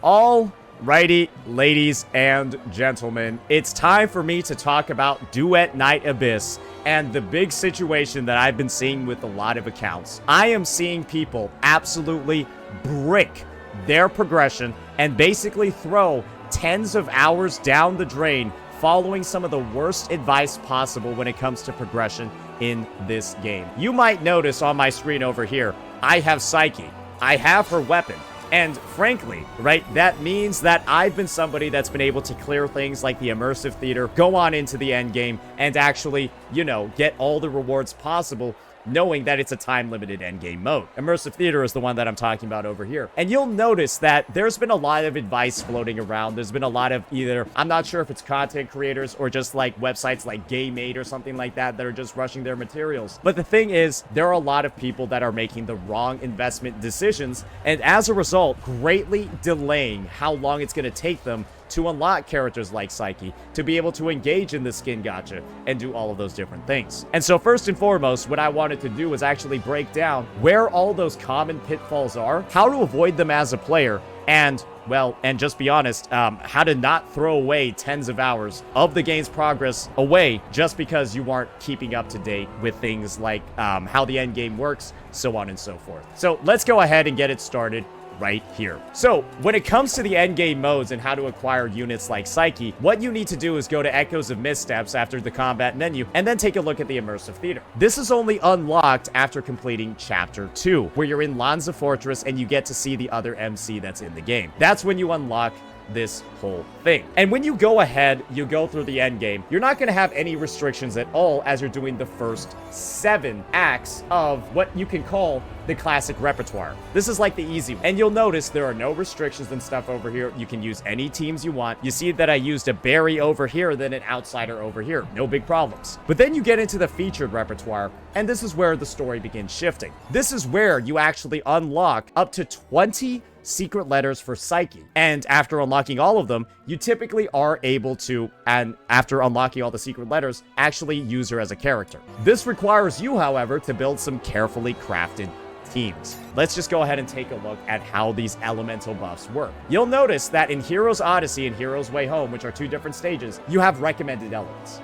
Alrighty, ladies and gentlemen, it's time for me to talk about Duet Night Abyss and the big situation that I've been seeing with a lot of accounts. I am seeing people absolutely brick their progression and basically throw tens of hours down the drain following some of the worst advice possible when it comes to progression in this game. You might notice on my screen over here, I have Psyche. I have her weapon. And frankly, right, that means that I've been somebody that's been able to clear things like the Immersive Theater, go on into the endgame, and actually, you know, get all the rewards possible, knowing that it's a time-limited endgame mode. Immersive Theater is the one that I'm talking about over here. And you'll notice that there's been a lot of advice floating around. There's been a lot of either, I'm not sure if it's content creators or just like websites like GameMade or something like that are just rushing their materials. But the thing is, there are a lot of people that are making the wrong investment decisions, and as a result, greatly delaying how long it's going to take them to unlock characters like Psyche, to be able to engage in the skin gacha, and do all of those different things. And so first and foremost, what I wanted to do was actually break down where all those common pitfalls are, how to avoid them as a player, and, well, and just be honest, how to not throw away tens of hours of the game's progress away just because you aren't keeping up to date with things like how the end game works, so on and so forth. So let's go ahead and get it started right here. So when it comes to the endgame modes and how to acquire units like Psyche, what you need to do is go to Echoes of Missteps after the combat menu and then take a look at the Immersive Theater. This is only unlocked after completing Chapter 2, where you're in Lanza Fortress and you get to see the other MC that's in the game. That's when you unlock this whole thing. And when you go ahead, you go through the end game, you're not going to have any restrictions at all as you're doing the first 7 acts of what you can call the classic repertoire. This is like the easy one. And you'll notice there are no restrictions and stuff over here. You can use any teams you want. You see that I used a berry over here, then an outsider over here. No big problems. But then you get into the featured repertoire, and this is where the story begins shifting. This is where you actually unlock up to 20 secret letters for Psyche. And after unlocking all of them, you typically are able to, and after unlocking all the secret letters, actually use her as a character. This requires you, however, to build some carefully crafted teams. Let's just go ahead and take a look at how these elemental buffs work. You'll notice that in Hero's Odyssey and Hero's Way Home, which are 2 different stages, you have recommended elements.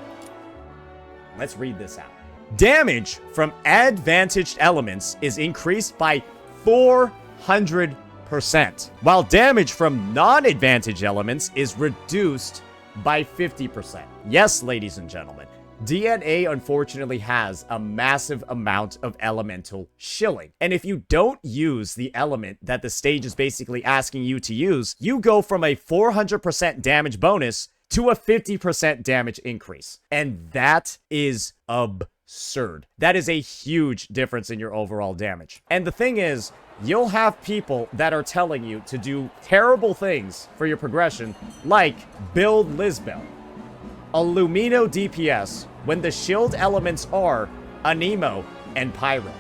Let's read this out. Damage from advantaged elements is increased by 400%, while damage from non-advantaged elements is reduced by 50%. Yes, ladies and gentlemen, DNA unfortunately has a massive amount of elemental shilling. And if you don't use the element that the stage is basically asking you to use, you go from a 400% damage bonus to a 50% damage increase. And that is absurd. That is a huge difference in your overall damage. And the thing is, you'll have people that are telling you to do terrible things for your progression, like build Lisbell, Illumino DPS, when the shield elements are Animo and Pyro.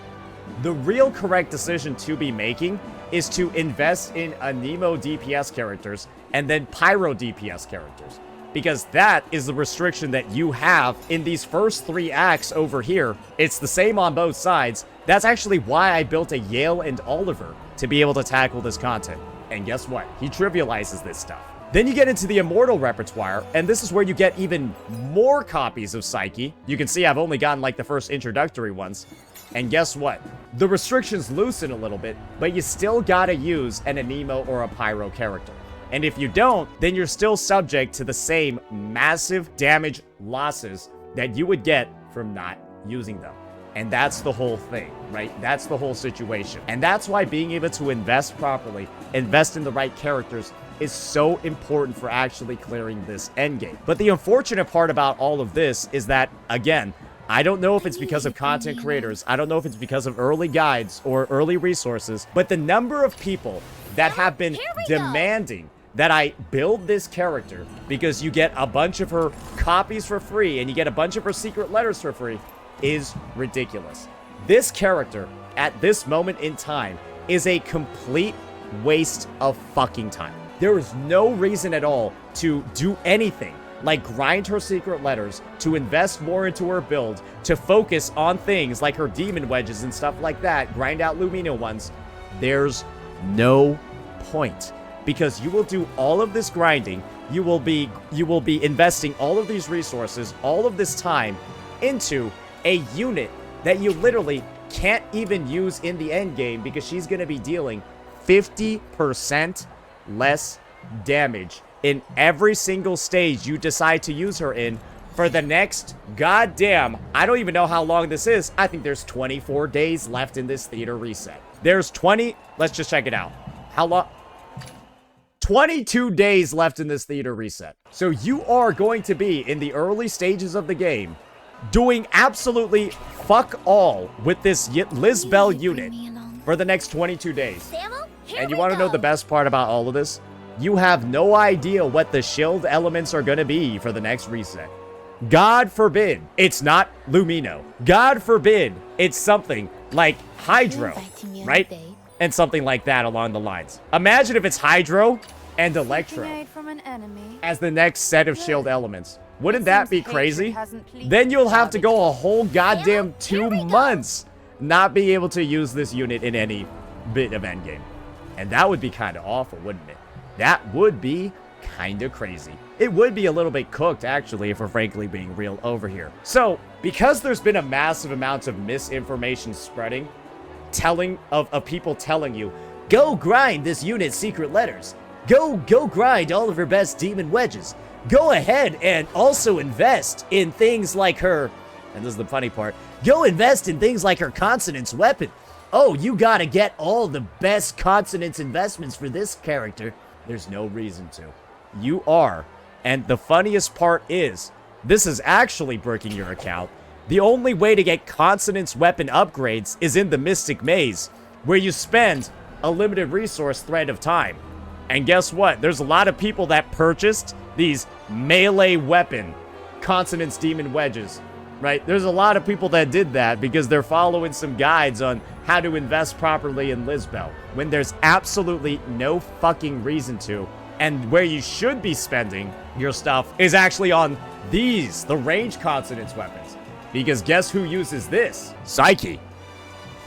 The real correct decision to be making is to invest in Animo DPS characters and then Pyro DPS characters, because that is the restriction that you have in these first 3 acts over here. It's the same on both sides. That's actually why I built a Yale and Oliver to be able to tackle this content. And guess what? He trivializes this stuff. Then you get into the Immortal repertoire, and this is where you get even more copies of Psyche. You can see I've only gotten like the first introductory ones. And guess what? The restrictions loosen a little bit, but you still gotta use an Animo or a Pyro character. And if you don't, then you're still subject to the same massive damage losses that you would get from not using them. And that's the whole thing, right? That's the whole situation. And that's why being able to invest properly, invest in the right characters, is so important for actually clearing this endgame. But the unfortunate part about all of this is that, again, I don't know if it's because of content creators, I don't know if it's because of early guides or early resources, but the number of people that have been demanding that I build this character because you get a bunch of her copies for free and you get a bunch of her secret letters for free is ridiculous. This character, at this moment in time, is a complete waste of fucking time. There is no reason at all to do anything like grind her secret letters, to invest more into her build, to focus on things like her demon wedges and stuff like that, grind out Lumino ones. There's no point. because you will do all of this grinding. You will be investing all of these resources, all of this time into a unit that you literally can't even use in the end game because she's going to be dealing 50% less damage in every single stage you decide to use her in for the next goddamn, I don't even know how long this is. I think there's 24 days left in this theater reset. There's 20, let's just check it out. How long? 22 days left in this theater reset. So you are going to be in the early stages of the game doing absolutely fuck all with this Lisbell unit for the next 22 days. And you want to know the best part about all of this? You have no idea what the shield elements are going to be for the next reset. God forbid it's not Lumino. God forbid it's something like Hydro, right? And something like that along the lines. Imagine if it's Hydro and Electro as the next set of shield elements. Wouldn't that be crazy? Then you'll have to go a whole goddamn 2 months not be able to use this unit in any bit of endgame. And that would be kind of awful, wouldn't it? That would be kind of crazy. It would be a little bit cooked, actually, if we're frankly being real over here. So, because there's been a massive amount of misinformation spreading, of people telling you, go grind this unit's secret letters. Go grind all of her best demon wedges. Go ahead and also invest in things like her, and this is the funny part, go invest in things like her consonance weapon. Oh, you gotta get all the best consonance investments for this character. There's no reason to. You are. And the funniest part is, this is actually breaking your account. The only way to get consonance weapon upgrades is in the Mystic Maze, where you spend a limited resource thread of time. And guess what? There's a lot of people that purchased these melee weapon consonance demon wedges, right? There's a lot of people that did that because they're following some guides on how to invest properly in Lisbell, when there's absolutely no fucking reason to. And where you should be spending your stuff is actually on these, the range consonance weapons. Because guess who uses this? Psyche.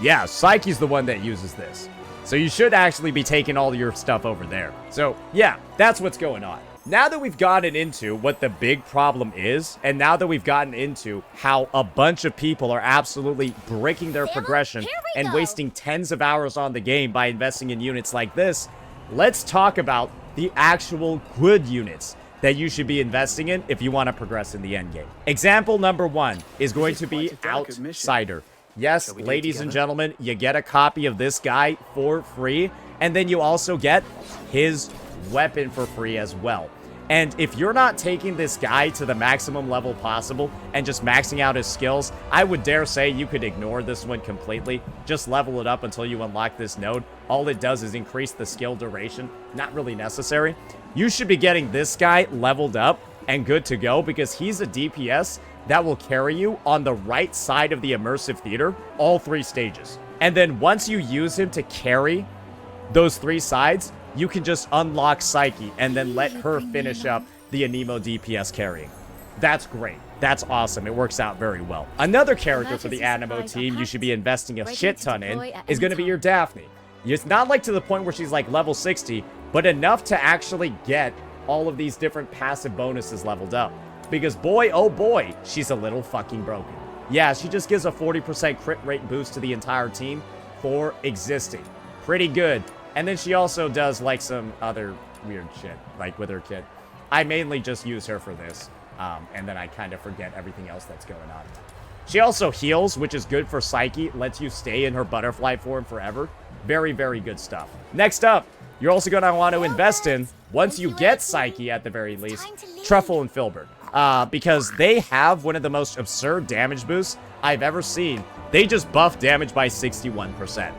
Yeah, Psyche's the one that uses this. So you should actually be taking all your stuff over there. So yeah, that's what's going on. Now that we've gotten into what the big problem is, and now that we've gotten into how a bunch of people are absolutely breaking their progression and wasting tens of hours on the game by investing in units like this, let's talk about the actual good units that you should be investing in if you want to progress in the endgame. Example number 1 is going to be Outsider. Yes, ladies and gentlemen, you get a copy of this guy for free, and then you also get his weapon for free as well. And if you're not taking this guy to the maximum level possible and just maxing out his skills, I would dare say you could ignore this one completely. Just level it up until you unlock this node. All it does is increase the skill duration. Not really necessary. You should be getting this guy leveled up and good to go because he's a DPS that will carry you on the right side of the immersive theater, all 3 stages. And then once you use him to carry those 3 sides, you can just unlock Psyche and then let her finish up the Animo DPS carrying. That's great. That's awesome. It works out very well. Another character for the Animo team you should be investing a shit ton in is going to be your Daphne. It's not like to the point where she's like level 60, but enough to actually get all of these different passive bonuses leveled up. Because boy, oh boy, she's a little fucking broken. Yeah, she just gives a 40% crit rate boost to the entire team for existing. Pretty good. And then she also does like some other weird shit, like with her kid. I mainly just use her for this, and then I kind of forget everything else that's going on. She also heals, which is good for Psyche, lets you stay in her butterfly form forever. Very, very good stuff. Next up, you're also going to want to invest in, once you get Psyche at the very least, Truffle and Filbert. Because they have one of the most absurd damage boosts I've ever seen. They just buff damage by 61%.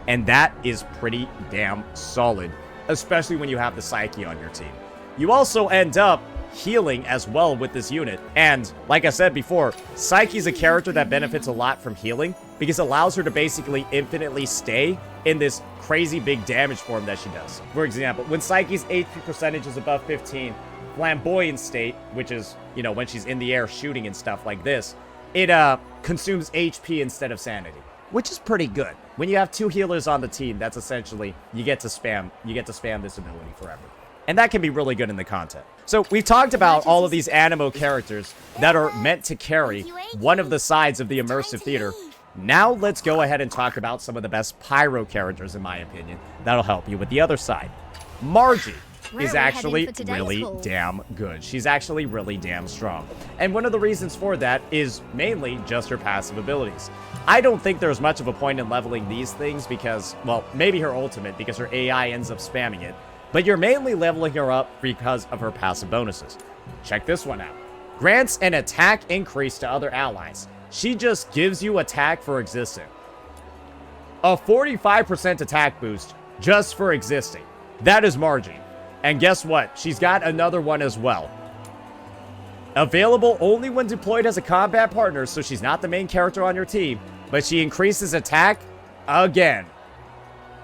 And that is pretty damn solid, especially when you have the Psyche on your team. You also end up healing as well with this unit. And like I said before, Psyche's a character that benefits a lot from healing because it allows her to basically infinitely stay in this crazy big damage form that she does. For example, when Psyche's HP percentage is above 15, flamboyant state, which is, you know, when she's in the air shooting and stuff like this, it consumes HP instead of sanity. which is pretty good. When you have 2 healers on the team, that's essentially, you get to spam this ability forever. And that can be really good in the content. So we've talked about all of these Animo characters that are meant to carry one of the sides of the immersive theater. Now let's go ahead and talk about some of the best Pyro characters, in my opinion, that'll help you with the other side. Margie is actually really damn good. She's actually really damn strong. And one of the reasons for that is mainly just her passive abilities. I don't think there's much of a point in leveling these things because, well, maybe her ultimate, because her AI ends up spamming it. But you're mainly leveling her up because of her passive bonuses. Check this one out. Grants an attack increase to other allies. She just gives you attack for existing. A 45% attack boost just for existing. That is Margie. And guess what? She's got another one as well. Available only when deployed as a combat partner, so she's not the main character on your team, but she increases attack again.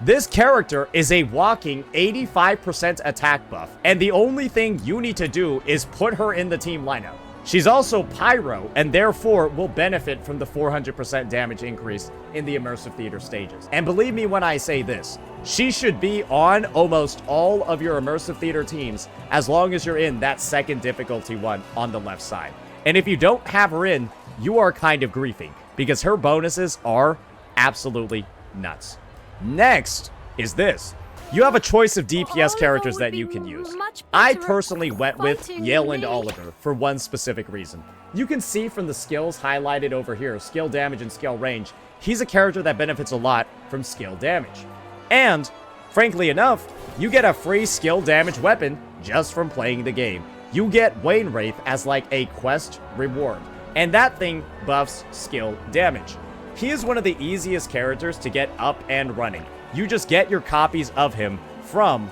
This character is a walking 85% attack buff, and the only thing you need to do is put her in the team lineup. She's also Pyro, and therefore will benefit from the 400% damage increase in the Immersive Theater stages. And believe me when I say this, she should be on almost all of your Immersive Theater teams as long as you're in that second difficulty one on the left side. And if you don't have her in, you are kind of griefing, because her bonuses are absolutely nuts. Next is this. You have a choice of DPS characters that you can use. I personally went with Yale and Oliver for one specific reason. You can see from the skills highlighted over here, skill damage and skill range, he's a character that benefits a lot from skill damage. And, frankly enough, you get a free skill damage weapon just from playing the game. You get Wayne Wraith as like a quest reward, and that thing buffs skill damage. He is one of the easiest characters to get up and running. You just get your copies of him from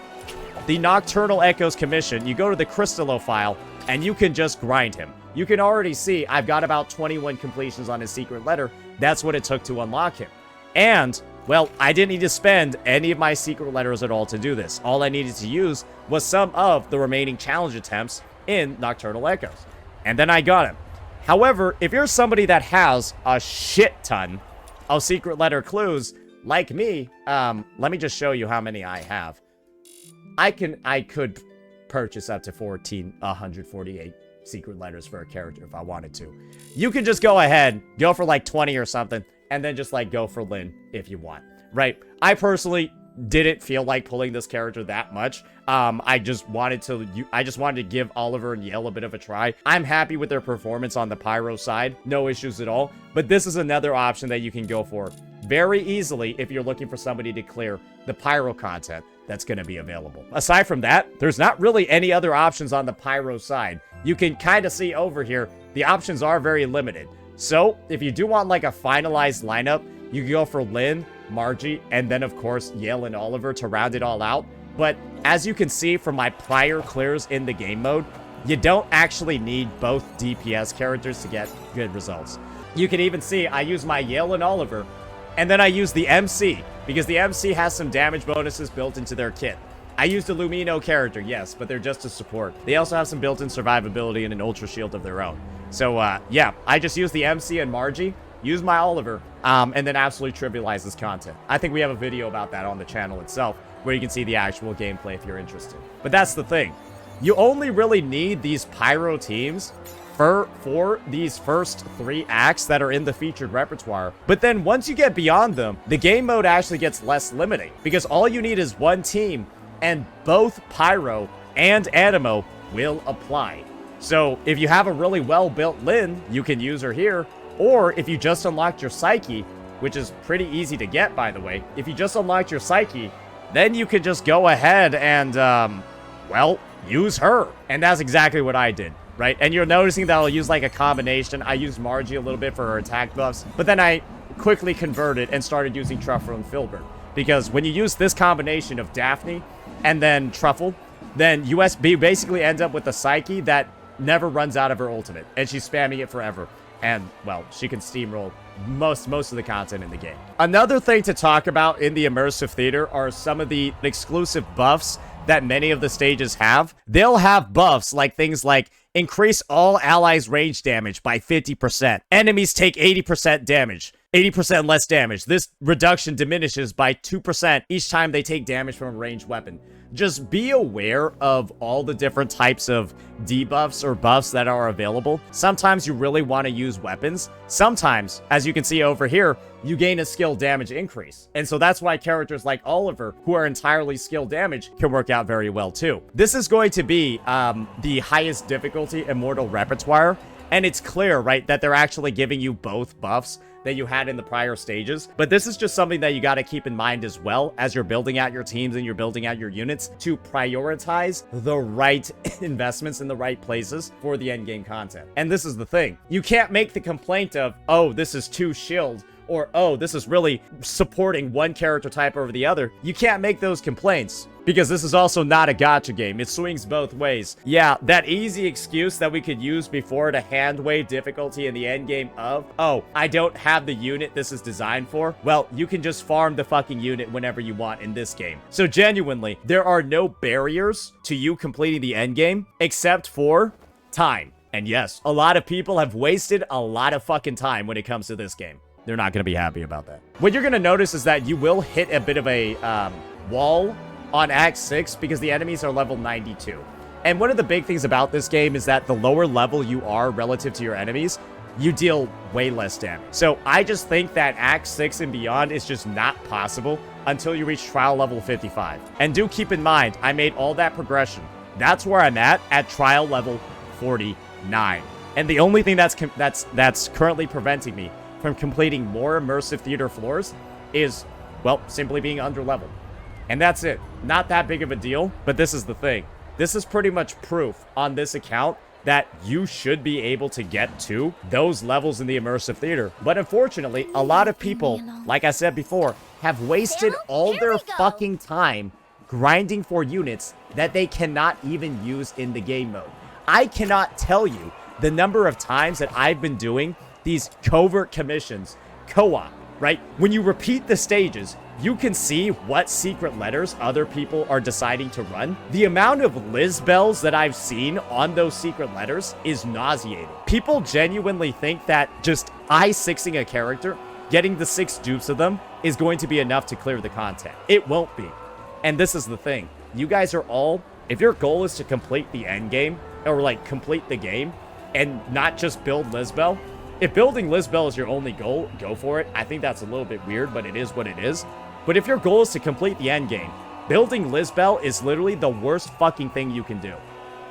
the Nocturnal Echoes Commission. You go to the Crystallo file, and you can just grind him. You can already see I've got about 21 completions on his secret letter. That's what it took to unlock him. And, well, I didn't need to spend any of my secret letters at all to do this. All I needed to use was some of the remaining challenge attempts in Nocturnal Echoes. And then I got him. However, if you're somebody that has a shit ton of secret letter clues, like me, let me just show you how many I have. I could purchase up to 148 secret letters for a character if I wanted to. You can just go ahead, go for like 20 or something, and then just like go for Lynn if you want, right? I personally didn't feel like pulling this character that much. I just wanted to give Oliver and Yale a bit of a try. I'm happy with their performance on the Pyro side, no issues at all, but this is another option that you can go for very easily if you're looking for somebody to clear the Pyro content that's going to be available. Aside from that, there's not really any other options on the Pyro side. You can kind of see over here, the options are very limited. So if you do want like a finalized lineup, you can go for Lynn, Margie, and then of course Yale and Oliver to round it all out. But as you can see from my prior clears in the game mode, you don't actually need both DPS characters to get good results. You can even see I use my Yale and Oliver, and then I use the MC, because the MC has some damage bonuses built into their kit. I used a Lumino character, yes, but they're just a support. They also have some built-in survivability and an ultra shield of their own. So, yeah, I just use the MC and Margie, use my Oliver, and then absolutely trivialize this content. I think we have a video about that on the channel itself, where you can see the actual gameplay if you're interested. But that's the thing. You only really need these Pyro teams for these first 3 acts that are in the featured repertoire. But then once you get beyond them, the game mode actually gets less limiting, because all you need is one team, and both Pyro and Animo will apply. So if you have a really well-built Lynn, you can use her here, or if you just unlocked your Psyche, which is pretty easy to get, by the way, if you just unlocked your Psyche, then you could just go ahead and, well, use her. And that's exactly what I did. Right? And you're noticing that I'll use like a combination. I used Margie a little bit for her attack buffs, but then I quickly converted and started using Truffle and Filbert. Because when you use this combination of Daphne and then Truffle, then you basically end up with a Psyche that never runs out of her ultimate, and she's spamming it forever. And, well, she can steamroll most of the content in the game. Another thing to talk about in the Immersive Theater are some of the exclusive buffs that many of the stages have. They'll have buffs like things like Increase all allies' range damage by 50%. Enemies take 80% damage. 80% less damage. This reduction diminishes by 2% each time they take damage from a ranged weapon. Just be aware of all the different types of debuffs or buffs that are available. Sometimes you really want to use weapons. Sometimes, as you can see over here, you gain a skill damage increase. And so that's why characters like Oliver, who are entirely skill damage, can work out very well too. This is going to be the highest difficulty Immortal repertoire. And it's clear, right, that they're actually giving you both buffs that you had in the prior stages. But this is just something that you got to keep in mind as well as you're building out your teams and you're building out your units to prioritize the right investments in the right places for the endgame content. And this is the thing. You can't make the complaint of, oh, this is too shield, or, oh, this is really supporting one character type over the other. You can't make those complaints because this is also not a gacha game. It swings both ways. Yeah, that easy excuse that we could use before to hand wave difficulty in the end game of, oh, I don't have the unit this is designed for. Well, you can just farm the fucking unit whenever you want in this game. So genuinely, there are no barriers to you completing the end game except for time. And yes, a lot of people have wasted a lot of fucking time when it comes to this game. They're not going to be happy about that. What you're going to notice is that you will hit a bit of a wall on Act 6 because the enemies are level 92. And one of the big things about this game is that the lower level you are relative to your enemies, you deal way less damage. So I just think that Act 6 and beyond is just not possible until you reach trial level 55. And do keep in mind, I made all that progression. That's where I'm at trial level 49. And the only thing that's currently preventing me from completing more immersive theater floors is, well, simply being under level. And that's it. Not that big of a deal, but this is the thing. This is pretty much proof on this account that you should be able to get to those levels in the immersive theater. But unfortunately, a lot of people, like I said before, have wasted all their fucking time grinding for units that they cannot even use in the game mode. I cannot tell you the number of times that I've been doing these covert commissions, co-op, right? When you repeat the stages, you can see what secret letters other people are deciding to run. The amount of Lisbells that I've seen on those secret letters is nauseating. People genuinely think that just I-6ing a character, getting the 6 dupes of them, is going to be enough to clear the content. It won't be. And this is the thing. You guys are all, if your goal is to complete the end game, or like complete the game, and not just build Lisbell, if building Lisbell is your only goal, go for it. I think that's a little bit weird, but it is what it is. But if your goal is to complete the end game, building Lisbell is literally the worst fucking thing you can do.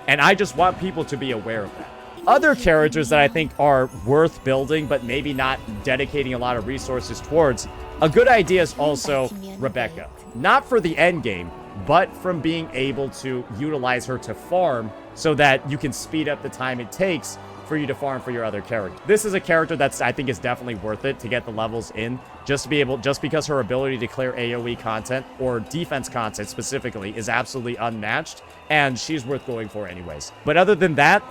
And I just want people to be aware of that. Other characters that I think are worth building, but maybe not dedicating a lot of resources towards, a good idea is also Rebecca. Not for the end game, but from being able to utilize her to farm so that you can speed up the time it takes for you to farm for your other character. This is a character that's, I think, is definitely worth it to get the levels in, just because her ability to clear AoE content, or defense content specifically, is absolutely unmatched, and she's worth going for anyways. But other than that,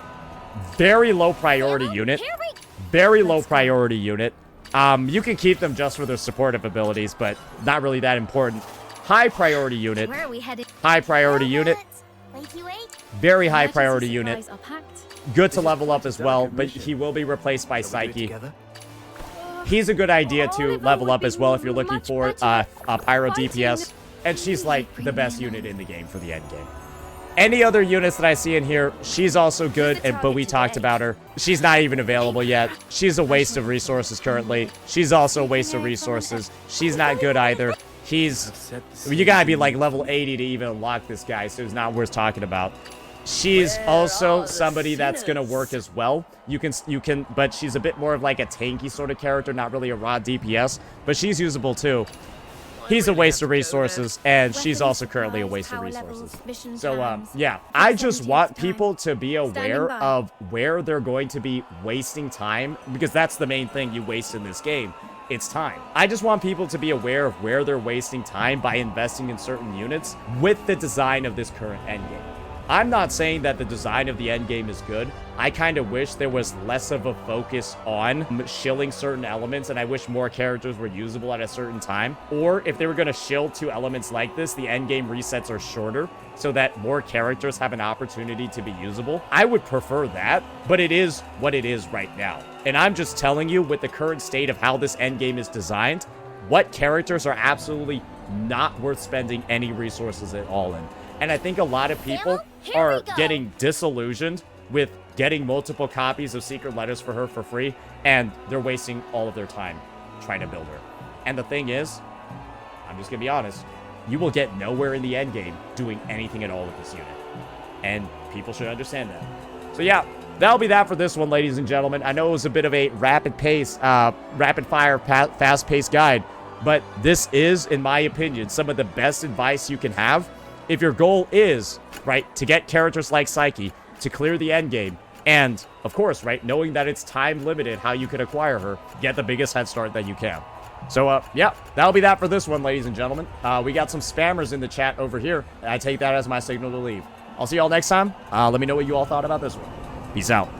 very low priority unit. Very low priority unit. You can keep them just for their supportive abilities, but not really that important. High priority unit. High priority unit. Very high priority unit. Good to level up as well, but he will be replaced by Psyche. He's a good idea to level up as well if you're looking for a Pyro DPS. And she's like the best unit in the game for the end game. Any other units that I see in here, she's also good, but we talked about her. She's not even available yet. She's a waste of resources currently. She's also a waste of resources. She's not good either. You gotta be like level 80 to even unlock this guy, so it's not worth talking about. She's also somebody that's gonna work as well. But she's a bit more of like a tanky sort of character, not really a raw DPS, but she's usable too. He's a waste of resources, and she's also currently a waste of resources. So, yeah. I just want people to be aware of where they're going to be wasting time, because that's the main thing you waste in this game. It's time. I just want people to be aware of where they're wasting time by investing in certain units with the design of this current endgame. I'm not saying that the design of the endgame is good. I kind of wish there was less of a focus on shilling certain elements, and I wish more characters were usable at a certain time. Or if they were going to shill 2 elements like this, the endgame resets are shorter so that more characters have an opportunity to be usable. I would prefer that, but it is what it is right now. And I'm just telling you, with the current state of how this endgame is designed, what characters are absolutely not worth spending any resources at all in. And I think a lot of people are getting disillusioned with getting multiple copies of Secret Letters for her for free, and they're wasting all of their time trying to build her. And the thing is, I'm just gonna be honest, you will get nowhere in the endgame doing anything at all with this unit. And people should understand that. So yeah, that'll be that for this one, ladies and gentlemen. I know it was a bit of a rapid-fire, fast-paced guide, but this is, in my opinion, some of the best advice you can have if your goal is, right, to get characters like Psyche, to clear the endgame, and, of course, right, knowing that it's time-limited how you can acquire her, get the biggest head start that you can. So, yeah, that'll be that for this one, ladies and gentlemen. We got some spammers in the chat over here, and I take that as my signal to leave. I'll see y'all next time. Let me know what you all thought about this one. Peace out.